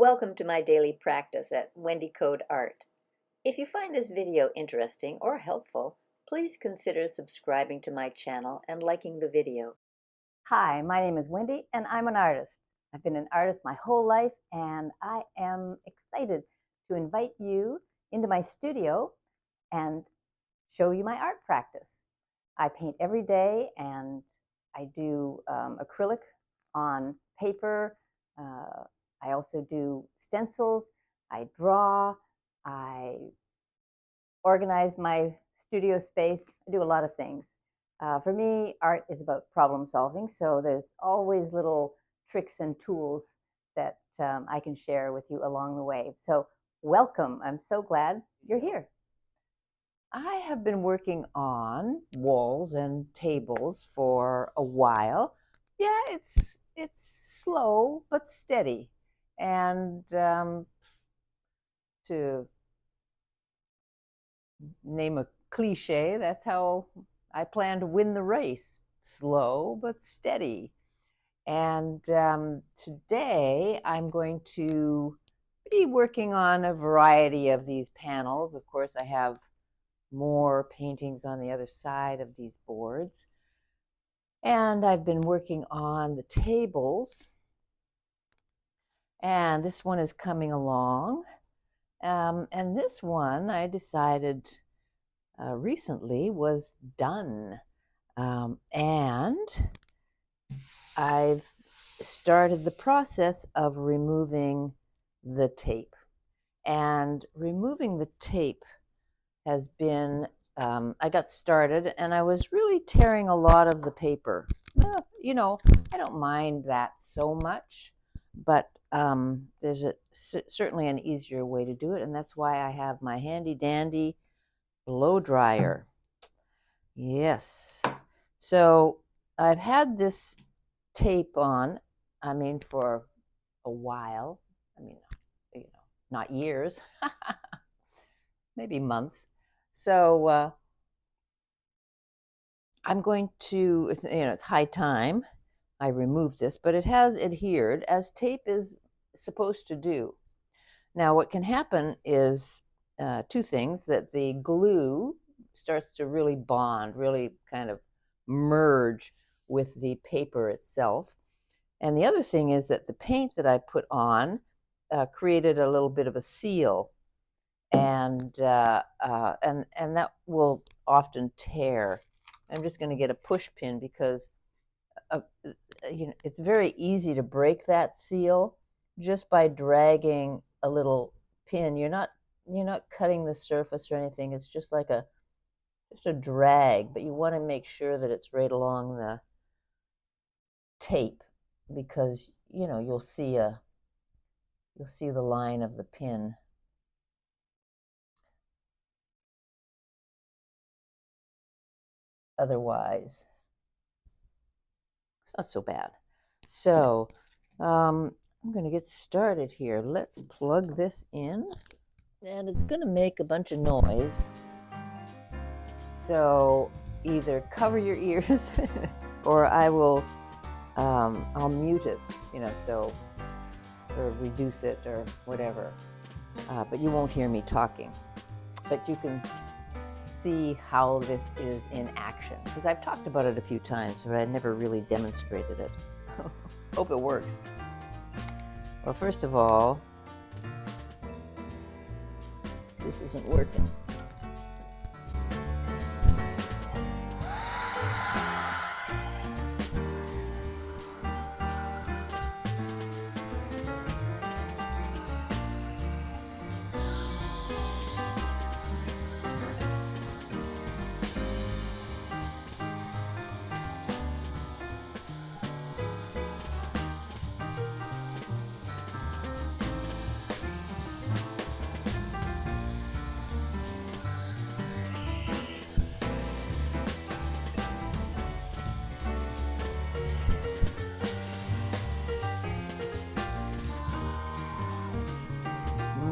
Welcome to my daily practice at Wendy Code Art. If you find this video interesting or helpful, please consider subscribing to my channel and liking the video. Hi, my name is Wendy and I'm an artist. I've been an artist my whole life and I am excited to invite you into my studio and show you my art practice. I paint every day and I do acrylic on paper. I also do stencils. I draw. I organize my studio space. I do a lot of things. For me, art is about problem solving, so there's always little tricks and tools that I can share with you along the way. So welcome. I'm so glad you're here. I have been working on walls and tables for a while. Yeah, it's slow but steady. And to name a cliche, that's how I plan to win the race. Slow but steady. And today I'm going to be working on a variety of these panels. Of course, I have more paintings on the other side of these boards. And I've been working on the tables. And this one is coming along. And this one I decided recently was done. And I've started the process of removing the tape. And removing the tape has been, I got started and I was really tearing a lot of the paper. You know, I don't mind that so much, but there's certainly an easier way to do it, and that's why I have my handy dandy blow dryer. Yes. So I've had this tape on, for a while. Not years, maybe months. So I'm going to, it's high time I removed this, but it has adhered as tape is supposed to do. Now, what can happen is two things: that the glue starts to really bond, really kind of merge with the paper itself. And the other thing is that the paint that I put on created a little bit of a seal, and that will often tear. I'm just going to get a push pin because it's very easy to break that seal just by dragging a little pin. You're not cutting the surface or anything. It's just like just a drag, but you want to make sure that it's right along the tape, because you'll see the line of the pin. Otherwise, it's not so bad. So I'm going to get started here. Let's plug this in, and it's going to make a bunch of noise. So either cover your ears or I'll mute it, or reduce it or whatever. But you won't hear me talking. But you can see how this is in action, because I've talked about it a few times, but I never really demonstrated it. Hope it works. Well, first of all, this isn't working.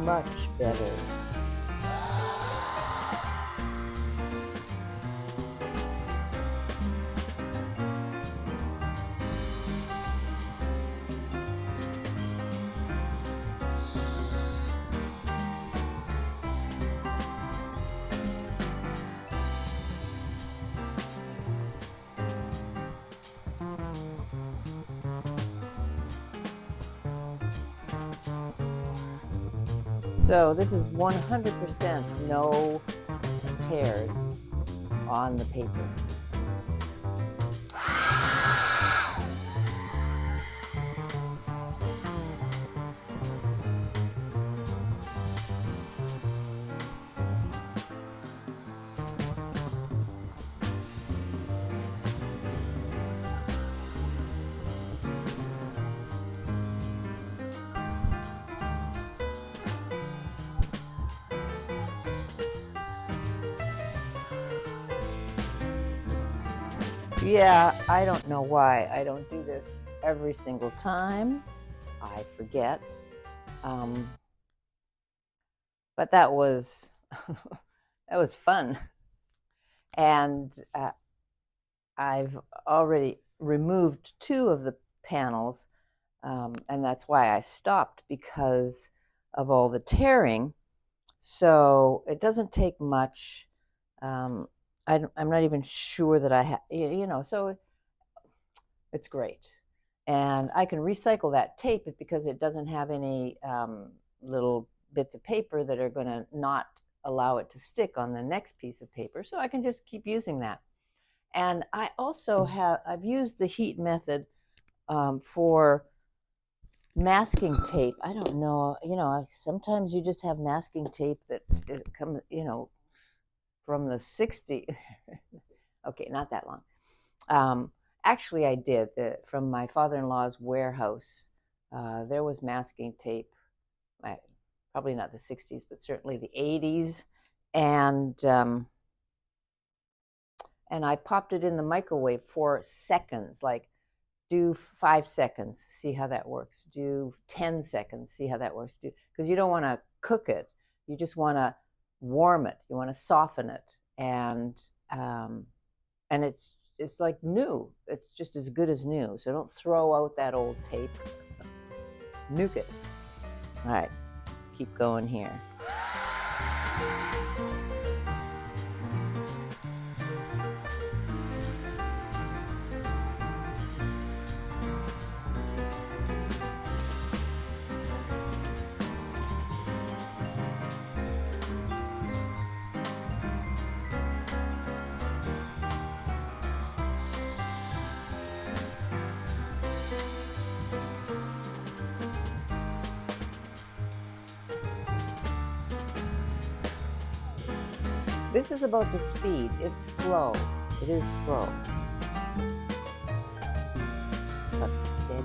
Much better. So this is 100% no tears on the paper. Yeah, I don't know why I don't do this every single time. I forget. Um, but that was that was fun, and I've already removed 2 of the panels, and that's why I stopped, because of all the tearing. So it doesn't take much. Um, I'm not even sure that I have, so it's great. And I can recycle that tape because it doesn't have any little bits of paper that are going to not allow it to stick on the next piece of paper. So I can just keep using that. And I also I've used the heat method for masking tape. I don't know, sometimes you just have masking tape that comes, from the 60s. Okay, not that long. Actually, I did. From my father-in-law's warehouse, there was masking tape, probably not the 60s, but certainly the 80s. And I popped it in the microwave for seconds, like do 5 seconds, see how that works. Do 10 seconds, see how that works. Because you don't want to cook it. You just want to warm it. You want to soften it. And it's like new. It's just as good as new. So don't throw out that old tape. Nuke it. All right, let's keep going here. This is about the speed. It's slow. It is slow, but steady.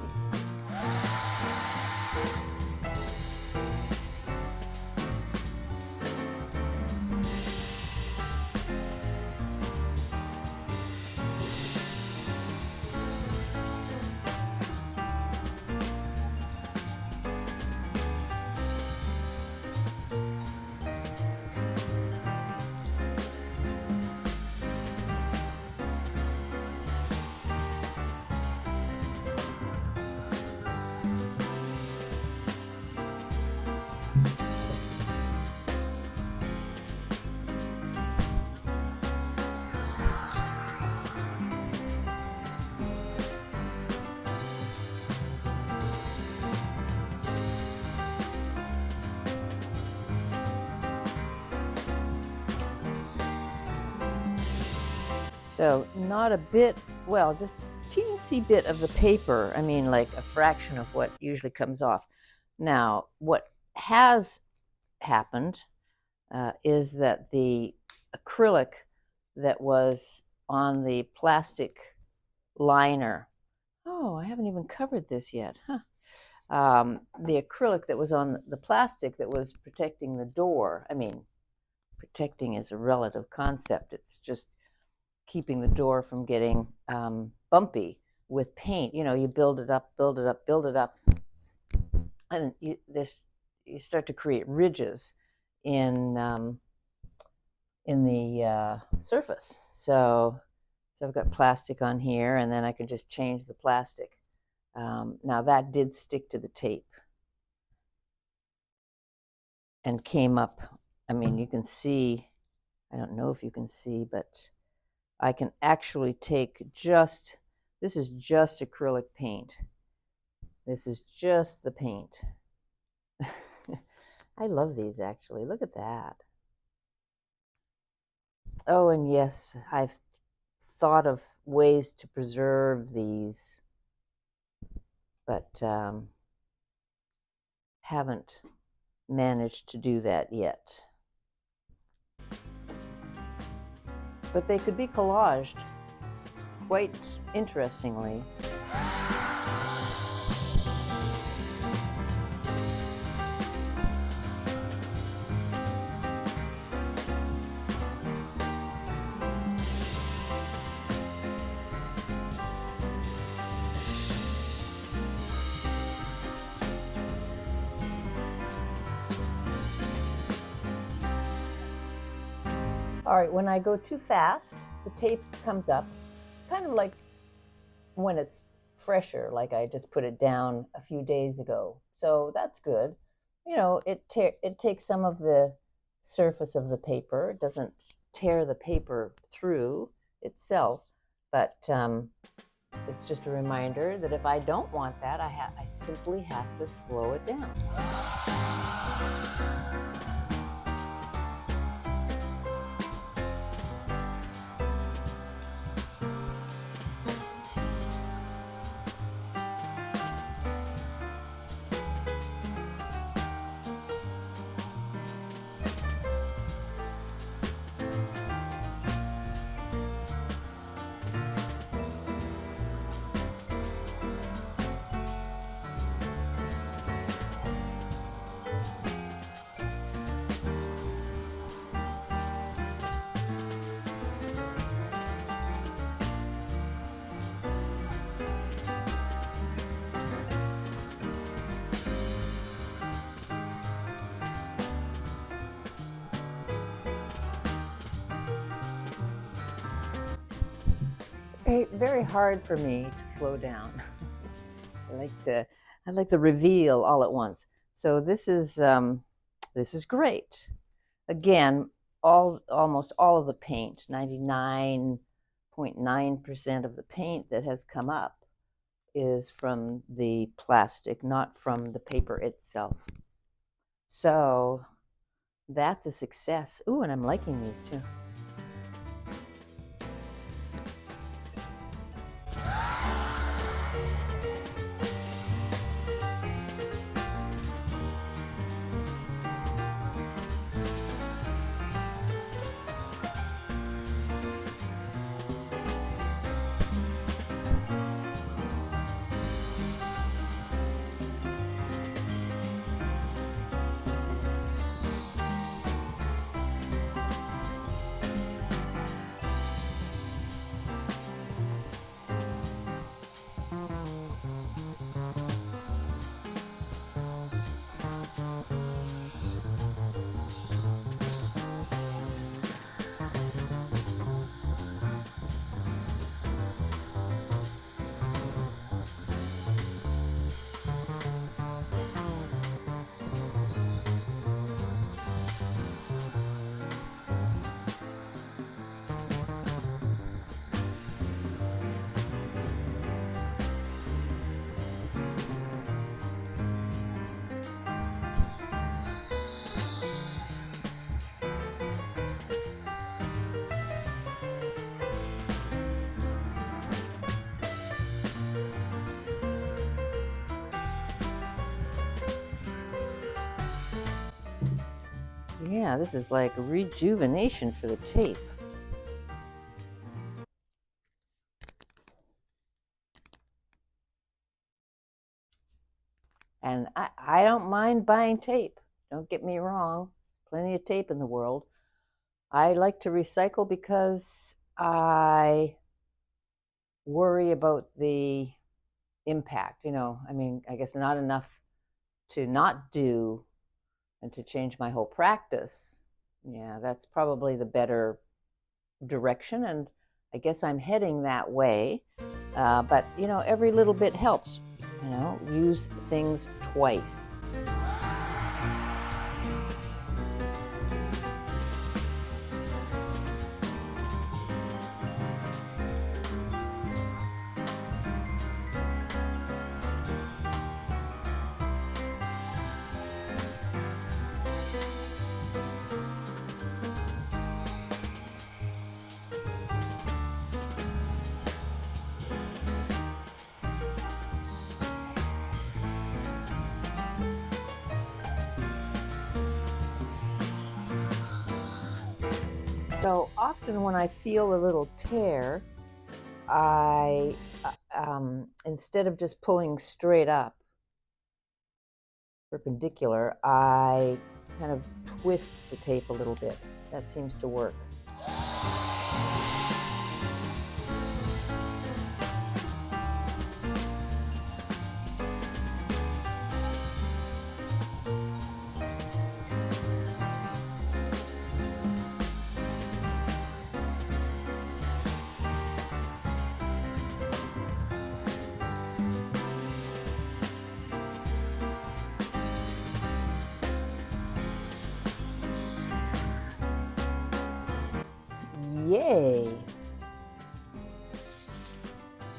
So not a bit, well, just teensy bit of the paper. I mean, like a fraction of what usually comes off. Now, what has happened is that the acrylic that was on the plastic liner, oh, I haven't even covered this yet, huh? The acrylic that was on the plastic that was protecting the door, I mean, protecting is a relative concept. It's just keeping the door from getting bumpy with paint. You build it up, build it up, build it up, and you start to create ridges in the surface. So I've got plastic on here, and then I can just change the plastic. Now that did stick to the tape and came up. I mean, you can see, I don't know if you can see, but I can actually take this is just acrylic paint. This is just the paint. I love these actually. Look at that. Oh, and yes, I've thought of ways to preserve these, but haven't managed to do that yet. But they could be collaged quite interestingly. All right, when I go too fast, the tape comes up, kind of like when it's fresher, like I just put it down a few days ago. So that's good. You know, it takes some of the surface of the paper. It doesn't tear the paper through itself, but it's just a reminder that if I don't want that, I simply have to slow it down. Very hard for me to slow down. I like the reveal all at once. So this is great. Again, almost all of the paint, 99.9% of the paint that has come up is from the plastic, not from the paper itself. So that's a success. Ooh, and I'm liking these too. Yeah, this is like rejuvenation for the tape. And I don't mind buying tape. Don't get me wrong. Plenty of tape in the world. I like to recycle because I worry about the impact. You know, I mean, I guess not enough to not do and to change my whole practice. Yeah, that's probably the better direction. And I guess I'm heading that way. But, you know, every little bit helps. You know, use things twice. So often when I feel a little tear, I, instead of just pulling straight up, perpendicular, I kind of twist the tape a little bit. That seems to work. Yay!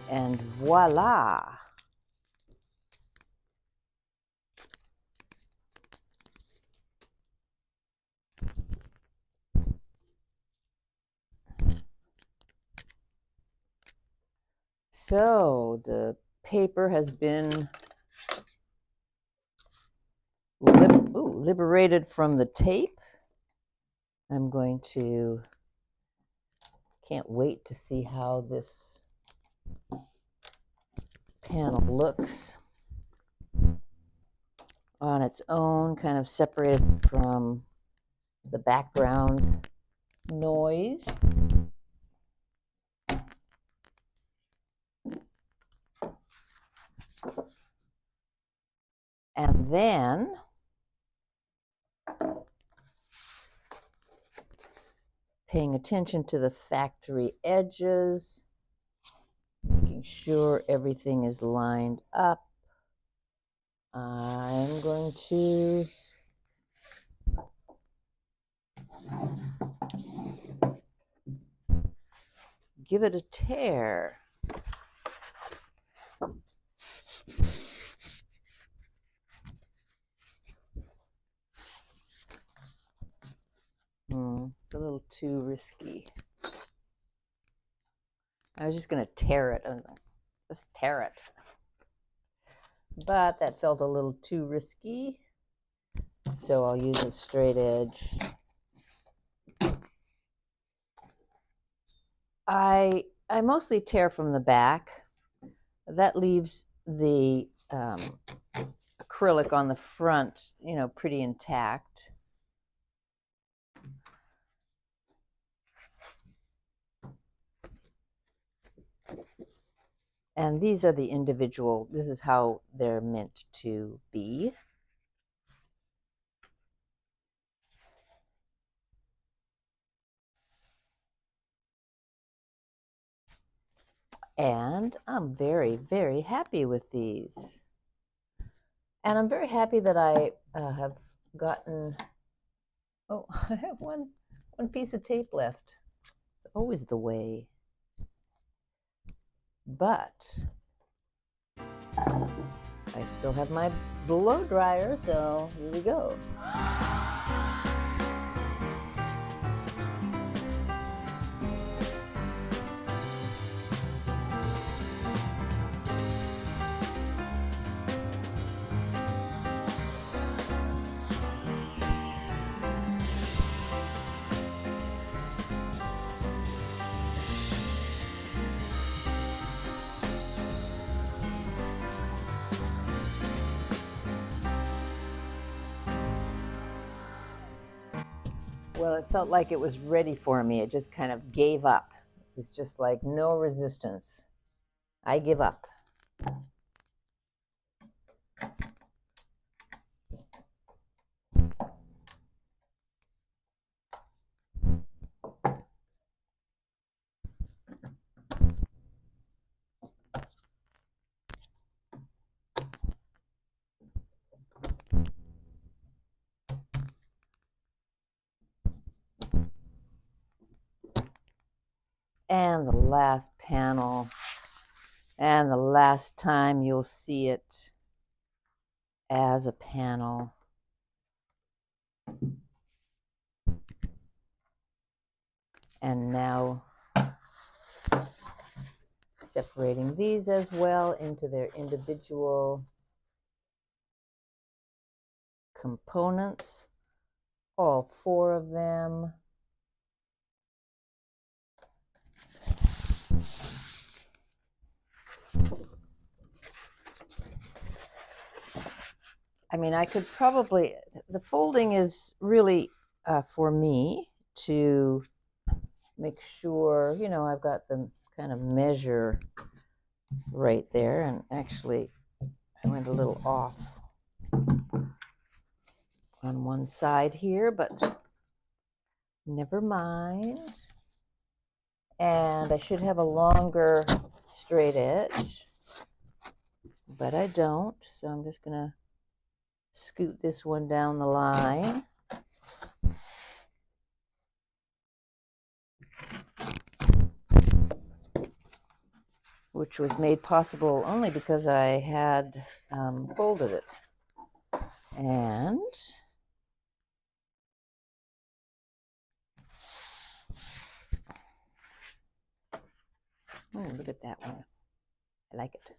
And voila! So the paper has been liberated from the tape. I'm going to, can't wait to see how this panel looks on its own, kind of separated from the background noise. And then paying attention to the factory edges, making sure everything is lined up. I'm going to give it a tear. It's a little too risky. I was just going to tear it. Just tear it. But that felt a little too risky. So I'll use a straight edge. I mostly tear from the back. That leaves the acrylic on the front, pretty intact. And these are the individual, this is how they're meant to be. And I'm very, very happy with these. And I'm very happy that I have gotten, oh, I have one piece of tape left. It's always the way. But I still have my blow dryer, so here we go. Well, it felt like it was ready for me. It just kind of gave up. It was just like no resistance. I give up. And the last panel, and the last time you'll see it as a panel. And now separating these as well into their individual components, all 4 of them. I mean, I could probably, the folding is really for me to make sure, you know, I've got the kind of measure right there. And actually, I went a little off on one side here, but never mind. And I should have a longer straight edge, but I don't. So I'm just going to scoot this one down the line. Which was made possible only because I had folded it. And look at that one. I like it.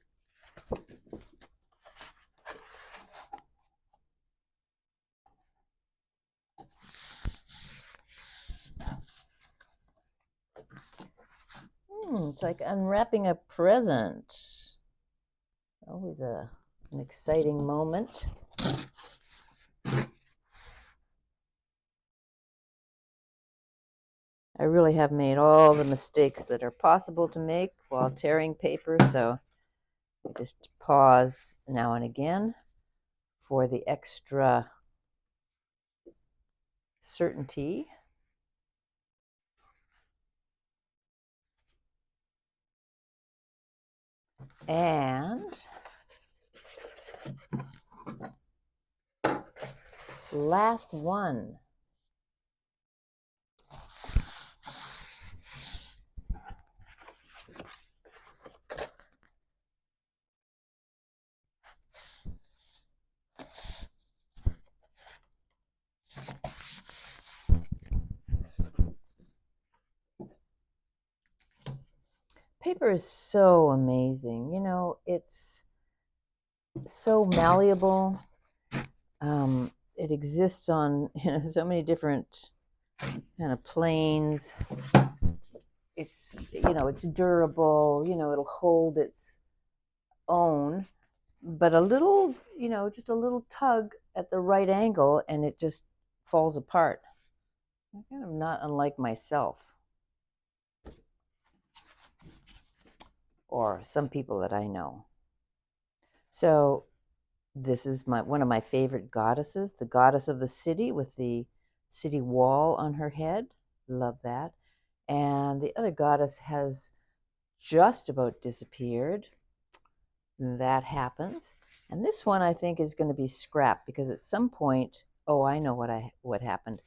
It's like unwrapping a present. Always an exciting moment. I really have made all the mistakes that are possible to make while tearing paper, so I just pause now and again for the extra certainty. And last one. Paper is so amazing. You know, it's so malleable. It exists on so many different kind of planes. It's it's durable. It'll hold its own, but a little just a little tug at the right angle, and it just falls apart. I'm kind of not unlike myself, or some people that I know. So this is one of my favorite goddesses, the goddess of the city with the city wall on her head. Love that. And the other goddess has just about disappeared. That happens. And this one I think is going to be scrapped because at some point, I know what happened.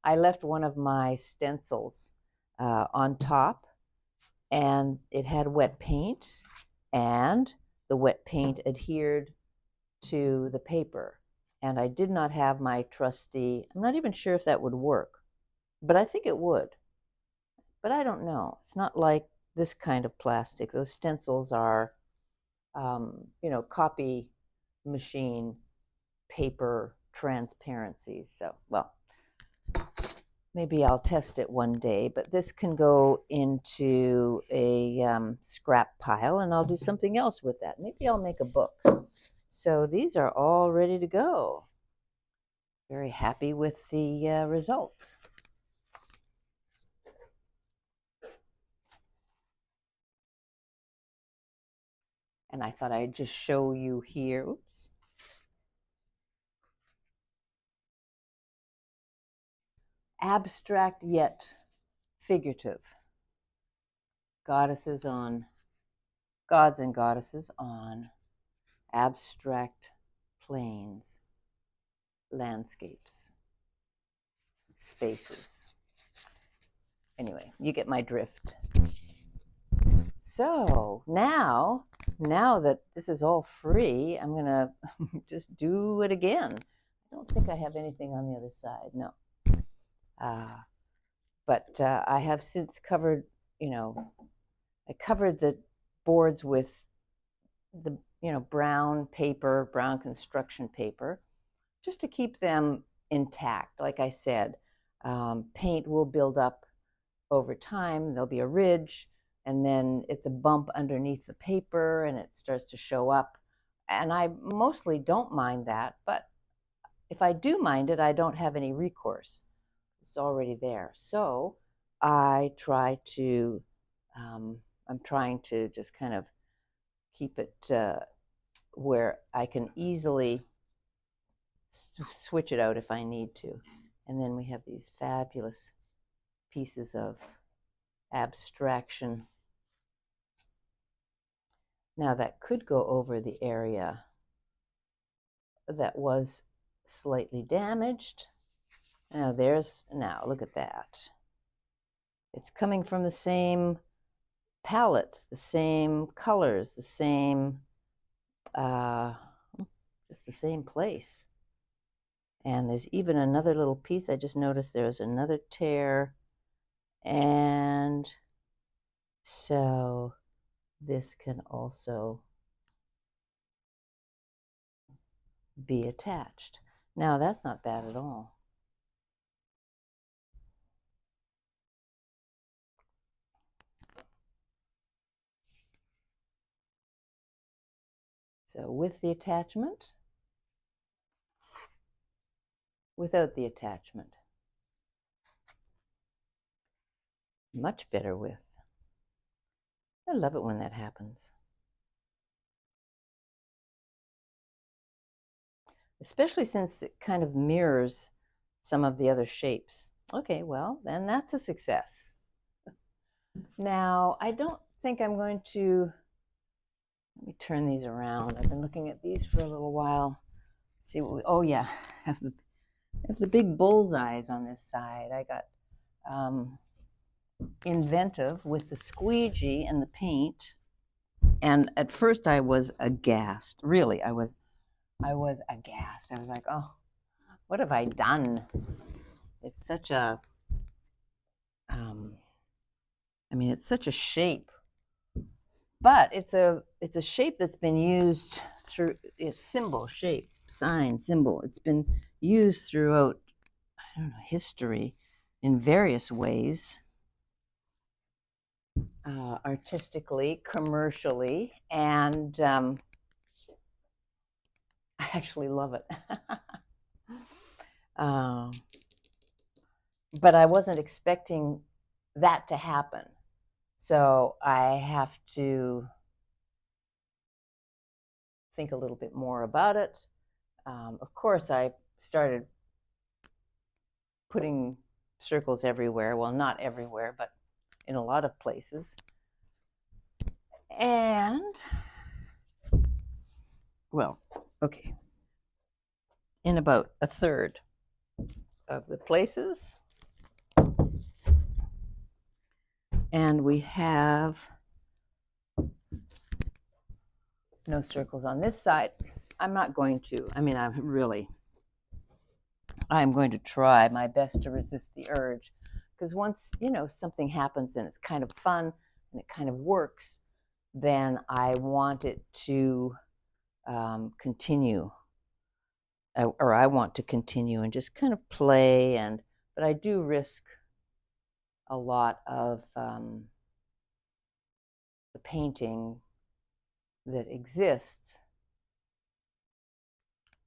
I left one of my stencils on top, and it had wet paint, and the wet paint adhered to the paper. And I did not have my trusty, I'm not even sure if that would work, but I think it would. But I don't know. It's not like this kind of plastic. Those stencils are, copy machine paper transparencies. So, well, maybe I'll test it one day, but this can go into a scrap pile, and I'll do something else with that. Maybe I'll make a book. So these are all ready to go. Very happy with the results. And I thought I'd just show you here. Oops. Abstract yet figurative. Gods and goddesses on abstract planes, landscapes, spaces. Anyway, you get my drift. So now that this is all free, I'm gonna just do it again. I don't think I have anything on the other side, no. But I have since covered, I covered the boards with the, brown paper, brown construction paper, just to keep them intact. Like I said, paint will build up over time there'll be a ridge, and then it's a bump underneath the paper and it starts to show up. And I mostly don't mind that, but if I do mind it, I don't have any recourse. It's already there. So I try to, I'm trying to just kind of keep it where I can easily switch it out if I need to. And then we have these fabulous pieces of abstraction. Now that could go over the area that was slightly damaged. Now look at that. It's coming from the same palette, the same colors, the same, just the same place. And there's even another little piece. I just noticed there's another tear. And so this can also be attached. Now that's not bad at all. So with the attachment, without the attachment. Much better with. I love it when that happens. Especially since it kind of mirrors some of the other shapes. Okay, well, then that's a success. Now, I don't think I'm going to, let me turn these around. I've been looking at these for a little while. See what we, oh yeah, I have the big bullseyes on this side. I got inventive with the squeegee and the paint. And at first I was aghast. Really, I was aghast. I was like, oh, what have I done? It's such a, it's such a shape, but it's a shape that's been used through its symbol, shape, sign, symbol. It's been used throughout, I don't know, history in various ways, artistically, commercially, and I actually love it. But I wasn't expecting that to happen. So I have to think a little bit more about it. Of course, I started putting circles everywhere. Well, not everywhere, but in a lot of places. And, well, okay, in about a third of the places. And we have no circles on this side. I'm not going to. I'm going to try my best to resist the urge, because once, something happens and it's kind of fun and it kind of works, then I want it to continue, or I want to continue and just kind of play. But I do risk a lot of the painting that exists,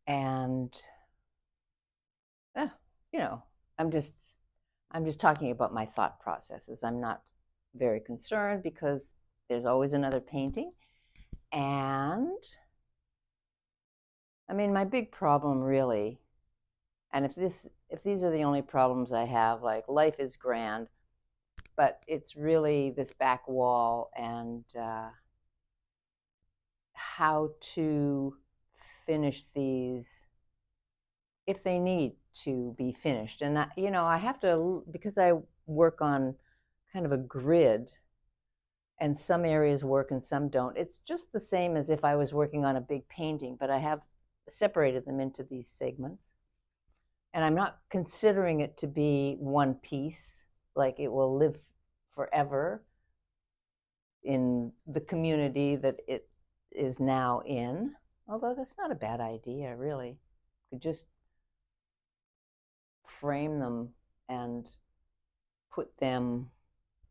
and I'm just talking about my thought processes. I'm not very concerned because there's always another painting. And my big problem really, and if these are the only problems I have, like, life is grand, but it's really this back wall and how to finish these if they need to be finished. And I have to, because I work on kind of a grid, and some areas work and some don't. It's just the same as if I was working on a big painting, but I have separated them into these segments. And I'm not considering it to be one piece, like it will live forever in the community that it is now in. Although that's not a bad idea, really. Could just frame them and put them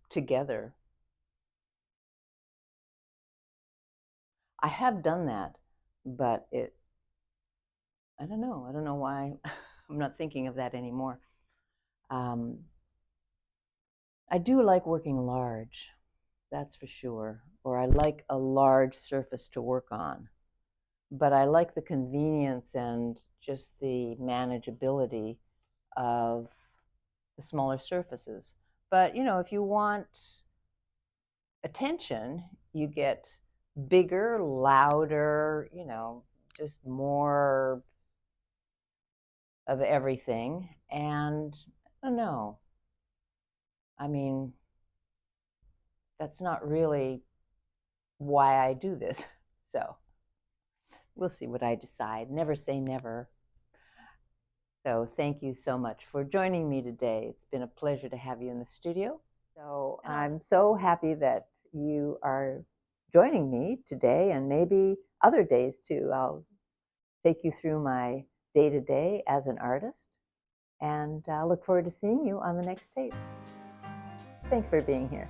together. I have done that, but I don't know. I don't know why I'm not thinking of that anymore. Um, I do like working large, that's for sure, or I like a large surface to work on. But I like the convenience and just the manageability of the smaller surfaces. But, if you want attention, you get bigger, louder, just more of everything. And I don't know. I mean, that's not really why I do this. So we'll see what I decide. Never say never. So thank you so much for joining me today. It's been a pleasure to have you in the studio. So I'm so happy that you are joining me today and maybe other days too. I'll take you through my day-to-day as an artist, and I look forward to seeing you on the next tape. Thanks for being here.